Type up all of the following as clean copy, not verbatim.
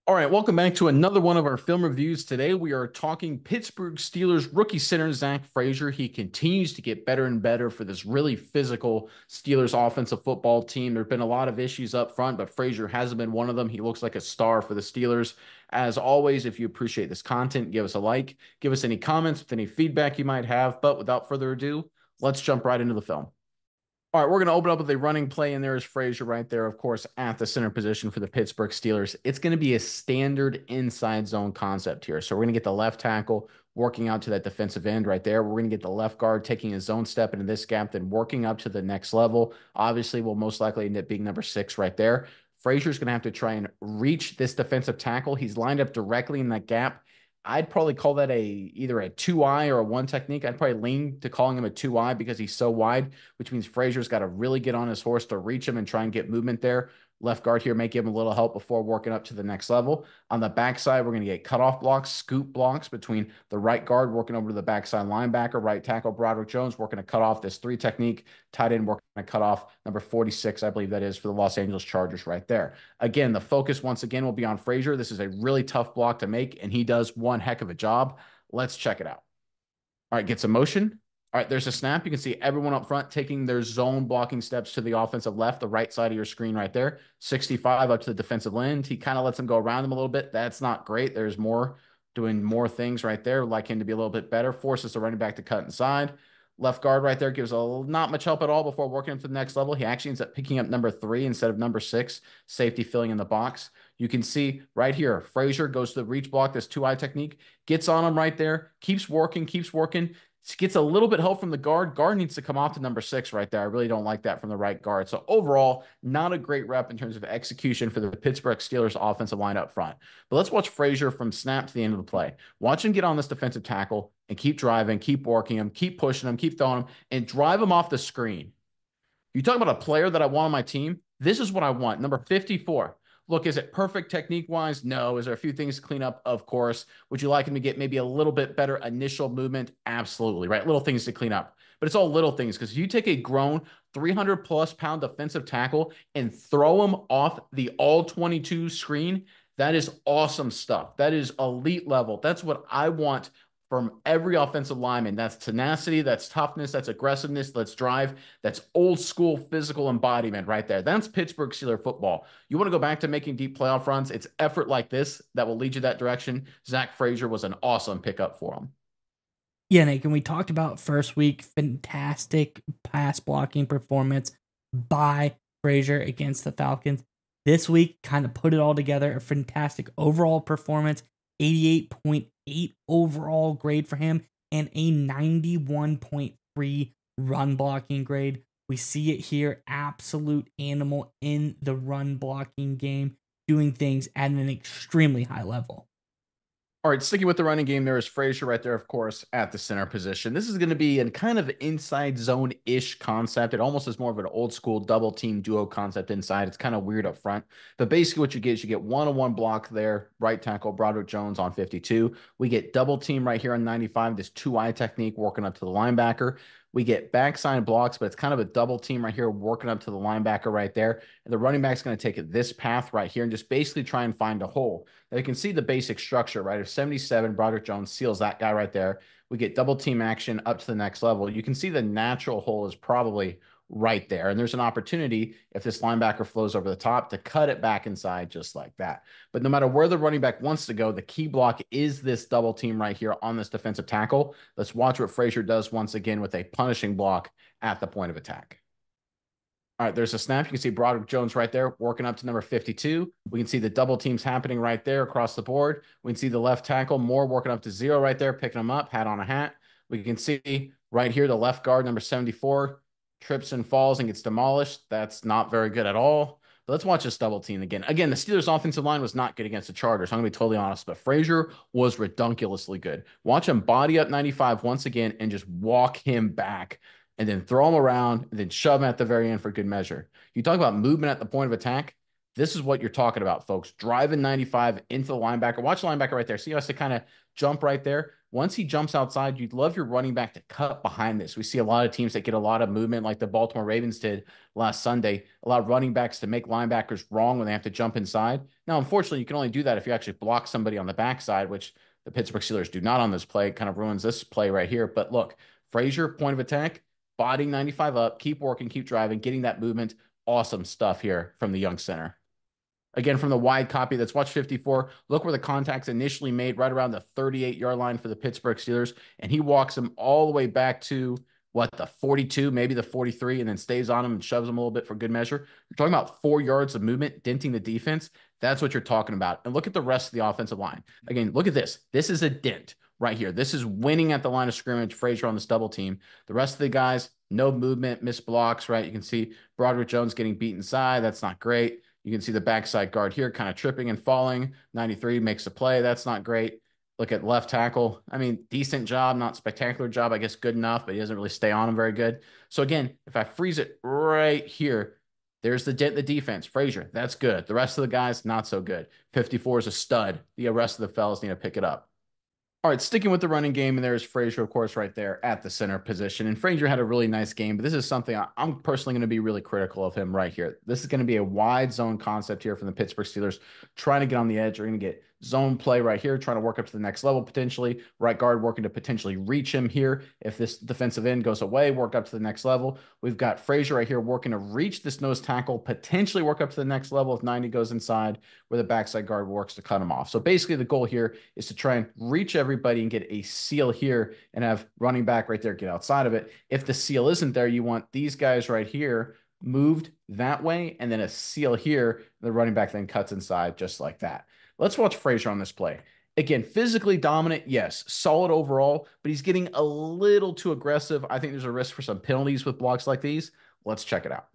All right, welcome back to another one of our film reviews. Today we are talking Pittsburgh Steelers rookie center Zach Frazier. He continues to get better and better for this really physical Steelers offensive football team. There have been a lot of issues up front, but Frazier hasn't been one of them. He looks like a star for the Steelers. As always, if you appreciate this content, give us a like, give us any comments with any feedback you might have. But without further ado, let's jump right into the film. All right, we're going to open up with a running play, and there is Frazier right there, of course, at the center position for the Pittsburgh Steelers. It's going to be a standard inside zone concept here. So we're going to get the left tackle working out to that defensive end right there. We're going to get the left guard taking his zone step into this gap, then working up to the next level. Obviously, we'll most likely end up being number 6 right there. Frazier's going to have to try and reach this defensive tackle. He's lined up directly in that gap. I'd probably call that either a 2-eye or a 1 technique. I'd probably lean to calling him a 2-eye because he's so wide, which means Frazier's got to really get on his horse to reach him and try and get movement there. Left guard here may give him a little help before working up to the next level. On the backside, we're going to get cutoff blocks, scoop blocks between the right guard working over to the backside linebacker, right tackle Broderick Jones working to cut off this 3 technique, tight end working to cut off number 46, I believe that is, for the Los Angeles Chargers right there. Again, the focus once again will be on Frazier. This is a really tough block to make, and he does one heck of a job. Let's check it out. All right, get some motion. All right, there's a snap. You can see everyone up front taking their zone blocking steps to the offensive left, the right side of your screen right there. 65 up to the defensive end. He kind of lets him go around him a little bit. That's not great. There's more, doing more things right there. Like him to be a little bit better. Forces the running back to cut inside. Left guard right there gives not much help at all before working him to the next level. He actually ends up picking up number 3 instead of number 6. Safety filling in the box. You can see right here, Frazier goes to the reach block, this 2-eye technique, gets on him right there, keeps working, gets a little bit help from the guard. Guard needs to come off to number 6 right there. I really don't like that from the right guard. So overall, not a great rep in terms of execution for the Pittsburgh Steelers offensive line up front. But let's watch Frazier from snap to the end of the play. Watch him get on this defensive tackle and keep driving, keep working him, keep pushing him, keep throwing him, and drive him off the screen. You talk about a player that I want on my team. This is what I want. Number 54. Look, is it perfect technique-wise? No. Is there a few things to clean up? Of course. Would you like him to get maybe a little bit better initial movement? Absolutely, right? Little things to clean up. But it's all little things because if you take a grown 300-plus pound defensive tackle and throw him off the all-22 screen, that is awesome stuff. That is elite level. That's what I want from every offensive lineman. That's tenacity, that's toughness, that's aggressiveness, that's drive, that's old school physical embodiment right there. That's Pittsburgh Steelers football. You want to go back to making deep playoff runs? It's effort like this that will lead you that direction. Zach Frazier was an awesome pickup for him. Yeah, Nick, and we talked about first week, fantastic pass blocking performance by Frazier against the Falcons. This week, kind of put it all together, a fantastic overall performance, 88.8 overall grade for him, and a 91.3 run blocking grade. We see it here, absolute animal in the run blocking game, doing things at an extremely high level. All right, sticking with the running game, there is Frazier right there, of course, at the center position. This is going to be a kind of inside zone-ish concept. It almost is more of an old school double team duo concept inside. It's kind of weird up front. But basically what you get is you get one-on-one block there, right tackle Broderick Jones on 52. We get double team right here on 95, this 2-eye technique working up to the linebacker. We get backside blocks, but it's kind of a double team right here working up to the linebacker right there. And the running back's going to take this path right here and just basically try and find a hole. Now you can see the basic structure, right? If 77, Broderick Jones seals that guy right there, we get double team action up to the next level. You can see the natural hole is probably right there. And there's an opportunity, if this linebacker flows over the top, to cut it back inside just like that. But no matter where the running back wants to go, the key block is this double team right here on this defensive tackle. Let's watch what Frazier does once again with a punishing block at the point of attack. All right, there's a snap. You can see Broderick Jones right there working up to number 52. We can see the double teams happening right there across the board. We can see the left tackle, Moore, working up to 0 right there, picking him up, hat on a hat. We can see right here the left guard, number 74, trips and falls and gets demolished. That's not very good at all. But let's watch this double team again. Again, the Steelers' offensive line was not good against the Chargers. I'm going to be totally honest, but Frazier was redonkulously good. Watch him body up 95 once again and just walk him back and then throw him around and then shove him at the very end for good measure. You talk about movement at the point of attack. This is what you're talking about, folks. Driving 95 into the linebacker. Watch the linebacker right there. See how he has to kind of jump right there? Once he jumps outside, you'd love your running back to cut behind this. We see a lot of teams that get a lot of movement, like the Baltimore Ravens did last Sunday. A lot of running backs to make linebackers wrong when they have to jump inside. Now, unfortunately, you can only do that if you actually block somebody on the backside, which the Pittsburgh Steelers do not on this play. It kind of ruins this play right here. But look, Frazier, point of attack, body 95 up, keep working, keep driving, getting that movement. Awesome stuff here from the young center. Again, from the wide copy, let's watch 54. Look where the contact's initially made, right around the 38-yard line for the Pittsburgh Steelers. And he walks him all the way back to, what, the 42, maybe the 43, and then stays on him and shoves him a little bit for good measure. You're talking about 4 yards of movement, denting the defense. That's what you're talking about. And look at the rest of the offensive line. Again, look at this. This is a dent right here. This is winning at the line of scrimmage, Frazier on this double team. The rest of the guys, no movement, missed blocks, right? You can see Broderick Jones getting beat inside. That's not great. You can see the backside guard here kind of tripping and falling. 93 makes a play. That's not great. Look at left tackle. I mean, decent job, not spectacular job. I guess good enough, but he doesn't really stay on him very good. So again, if I freeze it right here, there's the defense. Frazier, that's good. The rest of the guys, not so good. 54 is a stud. The rest of the fellas need to pick it up. All right, sticking with the running game, and there's Frazier, of course, right there at the center position. And Frazier had a really nice game, but this is something I'm personally going to be really critical of him right here. This is going to be a wide zone concept here from the Pittsburgh Steelers, trying to get on the edge. They're going to get zone play right here, trying to work up to the next level potentially. Right guard working to potentially reach him here. If this defensive end goes away, work up to the next level. We've got Frazier right here working to reach this nose tackle, potentially work up to the next level if 90 goes inside, where the backside guard works to cut him off. So basically the goal here is to try and reach everybody and get a seal here and have running back right there get outside of it. If the seal isn't there, you want these guys right here moved that way, and then a seal here. The running back then cuts inside just like that. Let's watch Frazier on this play. Again, physically dominant, yes. Solid overall, but he's getting a little too aggressive. I think there's a risk for some penalties with blocks like these. Let's check it out.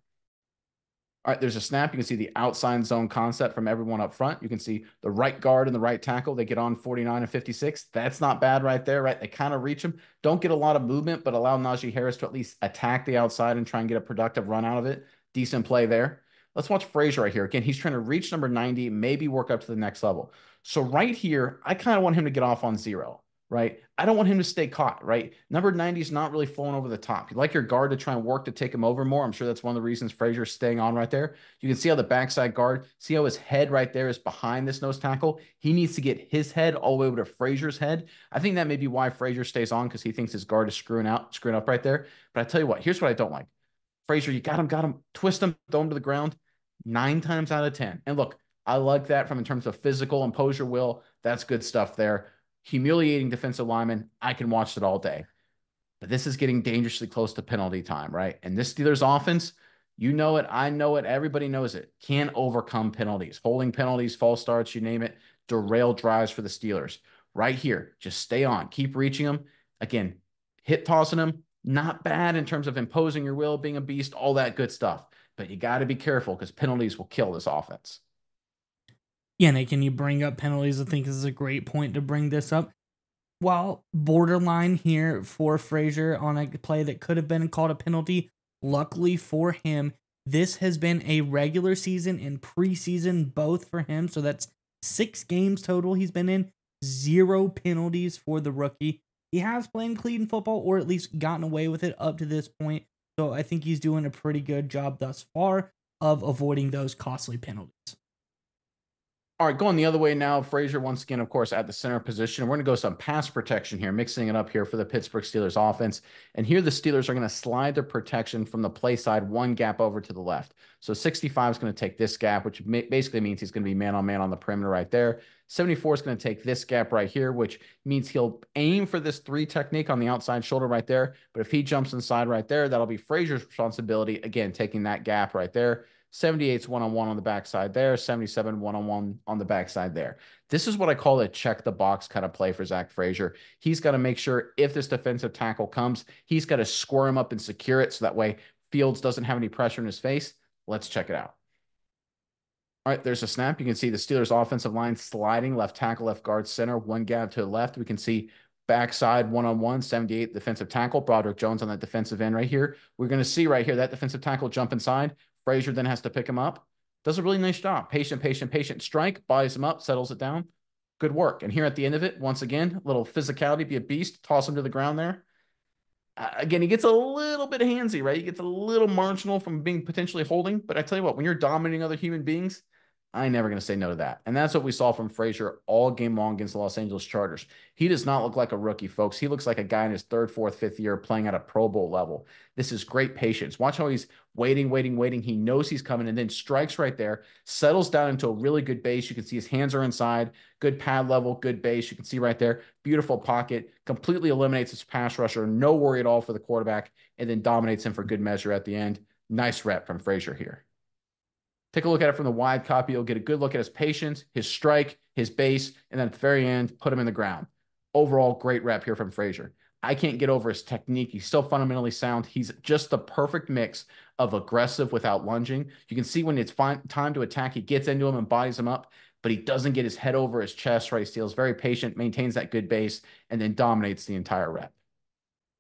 All right, there's a snap. You can see the outside zone concept from everyone up front. You can see the right guard and the right tackle. They get on 49 and 56. That's not bad right there, right? They kind of reach him. Don't get a lot of movement, but allow Najee Harris to at least attack the outside and try and get a productive run out of it. Decent play there. Let's watch Frazier right here. Again, he's trying to reach number 90, maybe work up to the next level. So right here, I kind of want him to get off on 0, right? I don't want him to stay caught, right? Number 90 is not really flowing over the top. You'd like your guard to try and work to take him over more. I'm sure that's one of the reasons Frazier's staying on right there. You can see how the backside guard, see how his head right there is behind this nose tackle. He needs to get his head all the way over to Frazier's head. I think that may be why Frazier stays on, because he thinks his guard is screwing up right there. But I tell you what, here's what I don't like. Frazier, you got him, twist him, throw him to the ground 9 times out of 10. And look, I like that from in terms of physical, impose your will. That's good stuff there. Humiliating defensive lineman, I can watch it all day. But this is getting dangerously close to penalty time, right? And this Steelers offense, you know it, I know it, everybody knows it, can't overcome penalties. Holding penalties, false starts, you name it, derail drives for the Steelers. Right here, just stay on, keep reaching them. Again, hit tossing them, not bad in terms of imposing your will, being a beast, all that good stuff. But you got to be careful because penalties will kill this offense. Yeah, Nick, can you bring up penalties? I think this is a great point to bring this up. While borderline here for Frazier on a play that could have been called a penalty, luckily for him, this has been a regular season and preseason both for him. So that's 6 games total he's been in, 0 penalties for the rookie. He has played clean football, or at least gotten away with it up to this point. So I think he's doing a pretty good job thus far of avoiding those costly penalties. All right, going the other way now. Frazier, once again, of course, at the center position. We're going to go some pass protection here, mixing it up here for the Pittsburgh Steelers offense. And here the Steelers are going to slide their protection from the play side 1 gap over to the left. So 65 is going to take this gap, which basically means he's going to be man-on-man on the perimeter right there. 74 is going to take this gap right here, which means he'll aim for this 3 technique on the outside shoulder right there. But if he jumps inside right there, that'll be Frazier's responsibility, again, taking that gap right there. 78's one-on-one on the backside there. 77 one-on-one on the backside there. This is what I call a check the box kind of play for Zach Frazier. He's got to make sure if this defensive tackle comes, he's got to square him up and secure it so that way Fields doesn't have any pressure in his face. Let's check it out. All right, there's a snap. You can see the Steelers offensive line sliding left tackle, left guard, center, 1 gap to the left. We can see backside one-on-one, 78 defensive tackle, Broderick Jones on that defensive end right here. We're going to see right here that defensive tackle jump inside. Frazier then has to pick him up. Does a really nice job. Patient. Strike, buys him up, settles it down. Good work. And here at the end of it, once again, a little physicality, be a beast, toss him to the ground there. Again, he gets a little bit handsy, right? He gets a little marginal from being potentially holding. But I tell you what, when you're dominating other human beings, I ain't never going to say no to that. And that's what we saw from Frazier all game long against the Los Angeles Chargers. He does not look like a rookie, folks. He looks like a guy in his third, fourth, fifth year playing at a Pro Bowl level. This is great patience. Watch how he's waiting, waiting, waiting. He knows he's coming and then strikes right there, settles down into a really good base. You can see his hands are inside, good pad level, good base. You can see right there, beautiful pocket, completely eliminates his pass rusher. No worry at all for the quarterback, and then dominates him for good measure at the end. Nice rep from Frazier here. Take a look at it from the wide copy. You'll get a good look at his patience, his strike, his base, and then at the very end, put him in the ground. Overall, great rep here from Frazier. I can't get over his technique. He's still fundamentally sound. He's just the perfect mix of aggressive without lunging. You can see when it's time to attack, he gets into him and bodies him up, but he doesn't get his head over his chest, right? He stays very patient, maintains that good base, and then dominates the entire rep.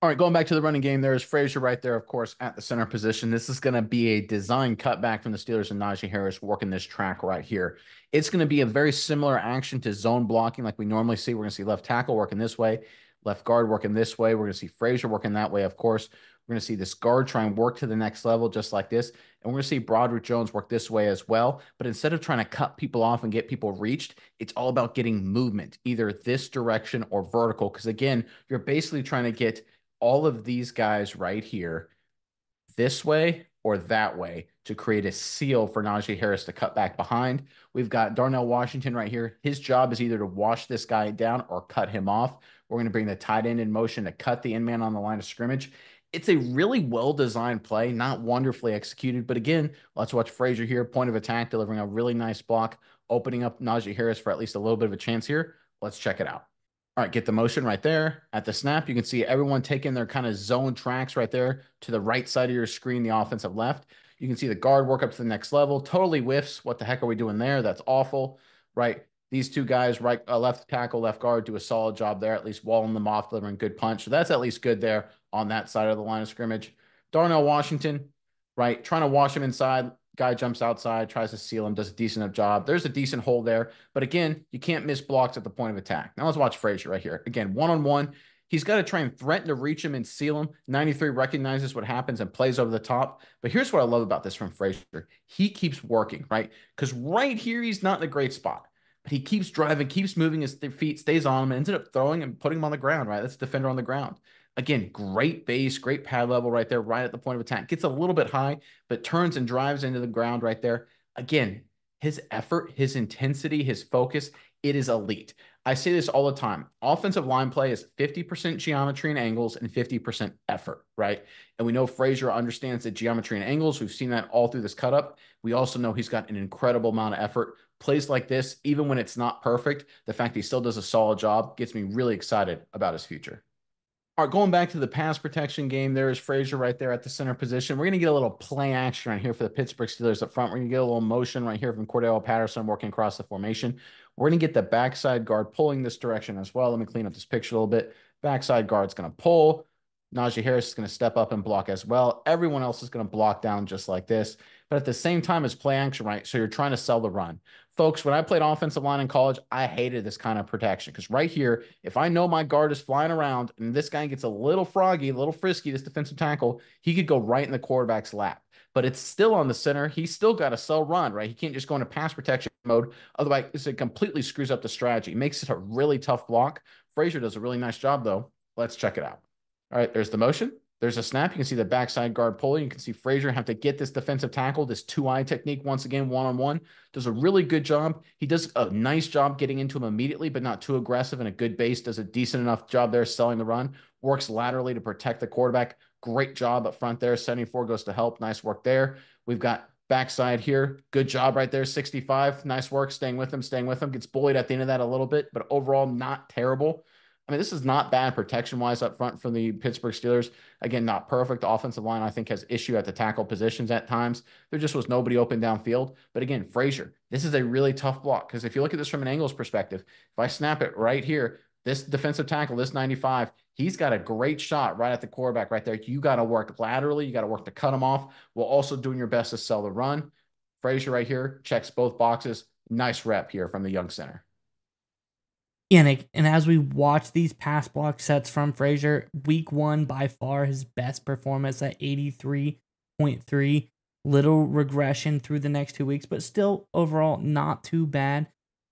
All right, going back to the running game, there's Frazier right there, of course, at the center position. This is going to be a design cutback from the Steelers and Najee Harris working this track right here. It's going to be a very similar action to zone blocking like we normally see. We're going to see left tackle working this way, left guard working this way. We're going to see Frazier working that way, of course. We're going to see this guard try and work to the next level just like this. And we're going to see Broderick Jones work this way as well. But instead of trying to cut people off and get people reached, it's all about getting movement, either this direction or vertical. Because again, you're basically trying to get all of these guys right here this way or that way to create a seal for Najee Harris to cut back behind. We've got Darnell Washington right here. His job is either to wash this guy down or cut him off. We're going to bring the tight end in motion to cut the end man on the line of scrimmage. It's a really well-designed play, not wonderfully executed. But again, let's watch Frazier here, point of attack, delivering a really nice block, opening up Najee Harris for at least a little bit of a chance here. Let's check it out. All right, get the motion right there. At the snap, you can see everyone taking their kind of zone tracks right there to the right side of your screen, the offensive left. You can see the guard work up to the next level. Totally whiffs. What the heck are we doing there? That's awful, right? These two guys, right, left tackle, left guard, do a solid job there, at least walling them off, delivering good punch. So that's at least good there on that side of the line of scrimmage. Darnell Washington, right, trying to wash him inside. Guy jumps outside, tries to seal him, does a decent enough job. There's a decent hole there. But again, you can't miss blocks at the point of attack. Now let's watch Frazier right here. Again, one-on-one. He's got to try and threaten to reach him and seal him. 93 recognizes what happens and plays over the top. But here's what I love about this from Frazier. He keeps working, right? Because right here, he's not in a great spot. But he keeps driving, keeps moving his feet, stays on him, and ends up throwing and putting him on the ground, right? That's a defender on the ground. Again, great base, great pad level right there, right at the point of attack. Gets a little bit high, but turns and drives into the ground right there. Again, his effort, his intensity, his focus, it is elite. I say this all the time. Offensive line play is 50% geometry and angles and 50% effort, right? And we know Frazier understands the geometry and angles. We've seen that all through this cut up. We also know he's got an incredible amount of effort. Plays like this, even when it's not perfect, the fact he still does a solid job gets me really excited about his future. All right, going back to the pass protection game, there is Frazier right there at the center position. We're going to get a little play action right here for the Pittsburgh Steelers up front. We're going to get a little motion right here from Cordell Patterson working across the formation. We're going to get the backside guard pulling this direction as well. Let me clean up this picture a little bit. Backside guard's going to pull. Najee Harris is going to step up and block as well. Everyone else is going to block down just like this. But at the same time, it's play action, right? So you're trying to sell the run. Folks, when I played offensive line in college, I hated this kind of protection because right here, if I know my guard is flying around and this guy gets a little froggy, a little frisky, this defensive tackle, he could go right in the quarterback's lap. But it's still on the center. He's still got to sell run, right? He can't just go into pass protection mode. Otherwise, it completely screws up the strategy. It makes it a really tough block. Frazier does a really nice job, though. Let's check it out. All right, there's the motion. There's a snap. You can see the backside guard pulling. You can see Frazier have to get this defensive tackle, this two-eye technique once again, one-on-one. Does a really good job. He does a nice job getting into him immediately, but not too aggressive, and a good base. Does a decent enough job there selling the run. Works laterally to protect the quarterback. Great job up front there. 74 goes to help. Nice work there. We've got backside here. Good job right there. 65. Nice work. Staying with him, staying with him. Gets bullied at the end of that a little bit, but overall not terrible. I mean, this is not bad protection-wise up front from the Pittsburgh Steelers. Again, not perfect. Offensive line, I think, has issue at the tackle positions at times. There just was nobody open downfield. But again, Frazier, this is a really tough block because if you look at this from an angles perspective, if I snap it right here, this defensive tackle, this 95, he's got a great shot right at the quarterback right there. You got to work laterally. You got to work to cut him off while also doing your best to sell the run. Frazier right here checks both boxes. Nice rep here from the young center. And as we watch these pass block sets from Frazier, week one by far his best performance at 83.3. Little regression through the next 2 weeks, but still overall not too bad.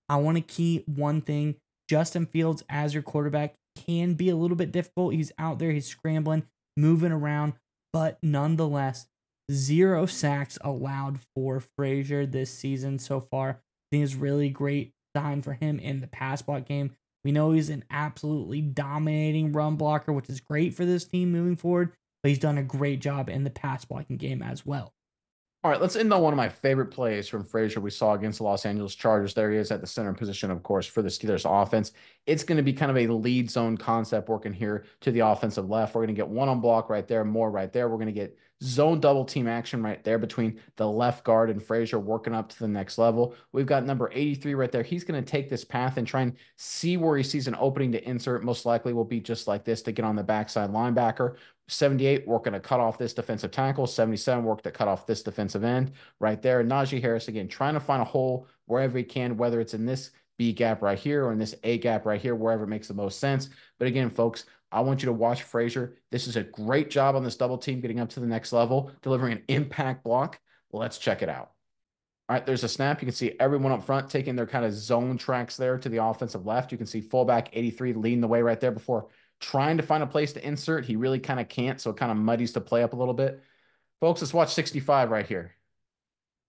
I want to key one thing. Justin Fields as your quarterback can be a little bit difficult. He's out there, he's scrambling, moving around, but nonetheless, 0 sacks allowed for Frazier this season so far. I think it's really great sign for him in the pass block game. We know he's an absolutely dominating run blocker, which is great for this team moving forward, but he's done a great job in the pass blocking game as well. All right, let's end on one of my favorite plays from Frazier we saw against the Los Angeles Chargers. There he is at the center position, of course, for the Steelers offense. It's going to be kind of a lead zone concept working here to the offensive left. We're going to get one on block right there, more right there. We're going to get zone double team action right there between the left guard and Frazier working up to the next level. We've got number 83 right there. He's going to take this path and try and see where he sees an opening to insert. Most likely will be just like this to get on the backside linebacker. 78 working to cut off this defensive tackle. 77 work to cut off this defensive end right there. Najee Harris, again, trying to find a hole wherever he can, whether it's in this B gap right here or in this A gap right here, wherever it makes the most sense. But again, folks, I want you to watch Frazier. This is a great job on this double team, getting up to the next level, delivering an impact block. Let's check it out. All right, there's a snap. You can see everyone up front taking their kind of zone tracks there to the offensive left. You can see fullback 83 leading the way right there before trying to find a place to insert. He really kind of can't, so it kind of muddies the play up a little bit. Folks, let's watch 65 right here.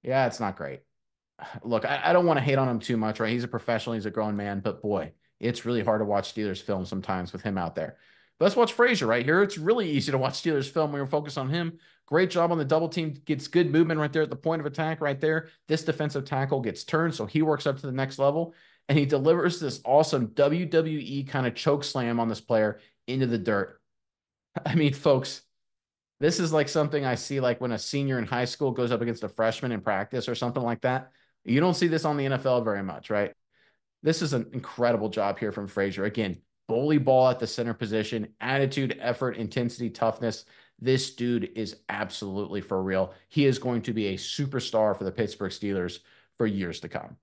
Yeah, it's not great. Look, I don't want to hate on him too much, right? He's a professional. He's a grown man, but boy, it's really hard to watch Steelers film sometimes with him out there. But let's watch Frazier right here. It's really easy to watch Steelers film when you're focused on him. Great job on the double team. Gets good movement right there at the point of attack right there. This defensive tackle gets turned, so he works up to the next level, and he delivers this awesome WWE kind of choke slam on this player into the dirt. I mean, folks, this is like something I see like when a senior in high school goes up against a freshman in practice or something like that. You don't see this on the NFL very much, right? This is an incredible job here from Frazier. Again, bully ball at the center position, attitude, effort, intensity, toughness. This dude is absolutely for real. He is going to be a superstar for the Pittsburgh Steelers for years to come.